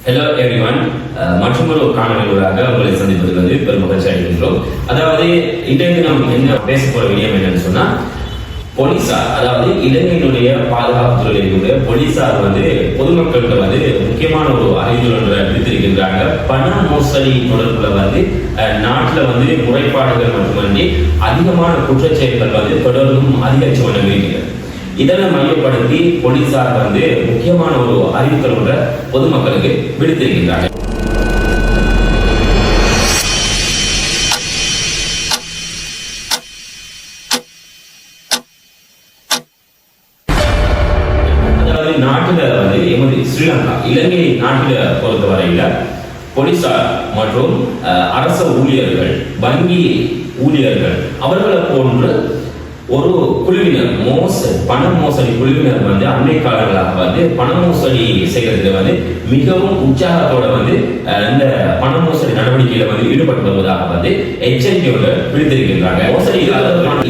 Hello everyone, மற்றொரு காணொலிகளாக உங்களை சந்திப்பதில் பெரும் மகிழ்ச்சி அடைகின்றோம். அதாவது இன்றைய தினம் என்ன பேச போற விடயம் என்னன்னு சொன்னா, போலீசார், அதாவது இலங்கையினுடைய பாதுகாப்பு துறையில் இருக்கக்கூடிய போலீசார் பொதுமக்கள்கிட்ட முக்கியமான ஒரு அறிவுரை விடுத்திருக்கின்றாங்க. பண மோசடி தொடர்புல நாட்டில் முறைப்பாடுகள் மட்டுமன்றி அதிகமான குற்றச்செயல்கள் தொடர்ந்தும் அதிகரித்து கொண்டிருக்கிறது. இதனை மையப்படுத்தி போலீசார் முக்கியமான ஒரு அறிவித்தலோட பொதுமக்களுக்கு விடுத்திருக்கின்றார்கள். அதாவது நாட்டில எமது ஸ்ரீலங்கா, இலங்கை நாட்டில பொறுத்தவரையில போலீசார் மற்றும் அரச ஊழியர்கள், வங்கி ஊழியர்கள் அவர்களை போன்று ஒரு குழுவினர் பண மோசடி குழுவினர் அண்மை காலங்களாக பண மோசடி செய்யறதுக்கு மிகவும் உற்சாகத்தோட இந்த பண மோசடி நடவடிக்கையில ஈடுபட்டு வருவதாக எச்சரிக்கையோட விடுத்திருக்கின்றாங்க. மோசடி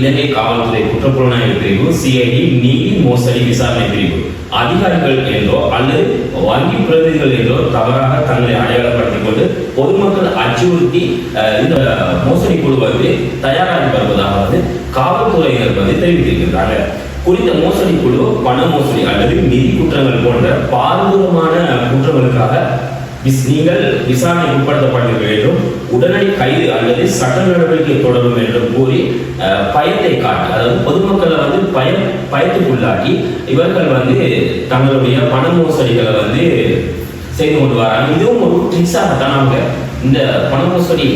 இலங்கை காவல்துறை குற்றப்புலனாய்வு பிரிவு, சிஐடி நீதி மோசடி விசாரணை பிரிவு அதிகாரிகள் என்றோ அல்லது வங்கி பிரதிநிதிகள் என்றோ தவறாக தங்களை அடையாளப்படுத்திக் கொண்டு பொதுமக்கள் அச்சுறுத்தி இந்த மோசடி குழு தயாராகி வருவதாக காவல்துறையினர் தெரிவித்திருக்கின்றாங்க. குறித்த மோசடி குழு பண மோசடி அல்லது நிதி குற்றங்கள் போன்ற பாரதூரமான குற்றங்களுக்காக நீங்கள் விசாரணைக்கு உட்படுத்தப்பட்டிருக்க வேண்டும், உடனடி கைது அல்லது சட்ட நடவடிக்கை தொடரும் என்று கூறி பயத்தை காட்டி, அதாவது பொதுமக்களை பயத்துக்குள்ளாக்கி இவர்கள் தங்களுடைய பண மோசடிகளை செய்து கொண்டு வராங்க. இதுவும் ஒரு ட்ரிக்ஸாகத்தான் அவங்க இந்த பண மோசடி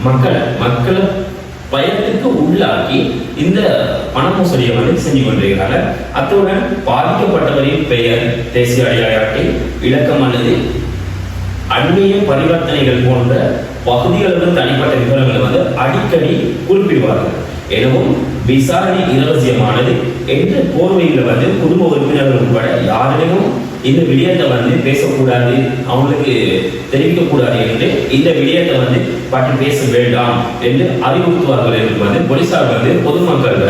மக்களை பயத்துக்கு உள்ளாக்கி இந்த பண மோசடியை செஞ்சு கொண்டிருக்கிறாங்க. அத்துடன் பாதிக்கப்பட்டவரின் பெயர், தேசிய அடையாள அட்டை, இலக்கம் அல்லது அந்நிய பரிவர்த்தனைகள் போன்ற பகுதிகளுடன் தனிப்பட்ட விவரங்களை அடிக்கடி குறிப்பிடுவார்கள். எனவும் விசாரணை இரகசியமானது என்ற போர்வையில் குடும்ப உறுப்பினர்கள் உட்பட யாரிடமும் இந்த விடயத்தை பேசக்கூடாது, அவங்களுக்கு தெரிவிக்கக்கூடாது என்று இந்த விடயத்தை பற்றி பேச வேண்டாம் என்று அறிவுறுத்துவார்கள் என்று போலீசார் பொதுமக்கள்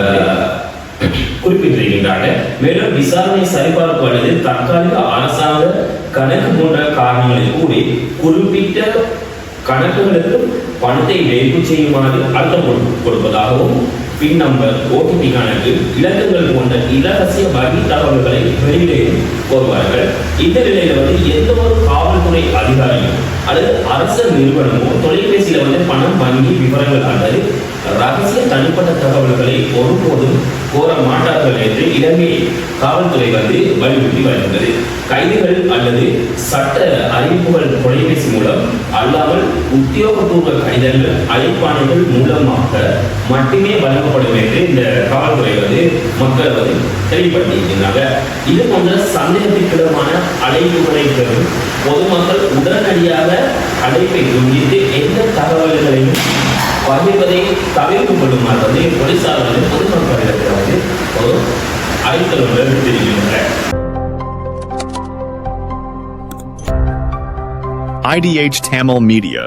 குறிப்பிட்டிருக்கின்றார்கள். மேலும் விசாரணை சரிபார்ப்பு அல்லது தற்காலிக அரசாங்க கணக்கு போன்ற காரணங்களை கூறி குறிப்பிட்ட கணக்குகளுக்கு பணத்தை வைப்பு செய்யுமாறு அழுத்தம் கொடுப்பதாகவும், பின் நம்பர், ஓடிபி கணக்கு, இலக்கங்கள் போன்ற இரகசிய வங்கி தகவல்களை வெளியிடையும் கோருவார்கள். இந்த நிலையில எந்த ஒரு காவல்துறை அதிகாரியும் அல்லது அரசு நிறுவனமோ தொலைபேசியில பணம், வங்கி விவரங்கள் அல்லது ரகசிய தனிப்பட்ட தகவல்களை ஒருபோதும் கோர மாட்டார்கள் என்று இலங்கை காவல்துறை வலியுறுத்தி வருகின்றது. கைதுகள் அல்லது சட்ட அறிவிப்புகள் தொலைபேசி மூலம் அல்லாமல் உத்தியோகபூர்வ கடிதங்கள், அழைப்பாணைகள் மூலமாக மட்டுமே வழங்கப்படும் என்று இந்த காவல்துறை மக்கள் தெளிவுபடுத்தியிருக்கிறாங்க. இது போன்ற சந்தேகத்திற்கிடமான அழைப்புகளை பெறும் பொதுமக்கள் உடனடியாக அழைப்பை துண்டித்து எந்த தகவல்களையும் பகிர்வதை தவிர்த்து கொள்ளுமாறு போலீசார் பொதுமக்களிடத்தில் ஒரு அழைத்தலுடன் விடுத்திருக்கின்றனர். IDH Tamil Media.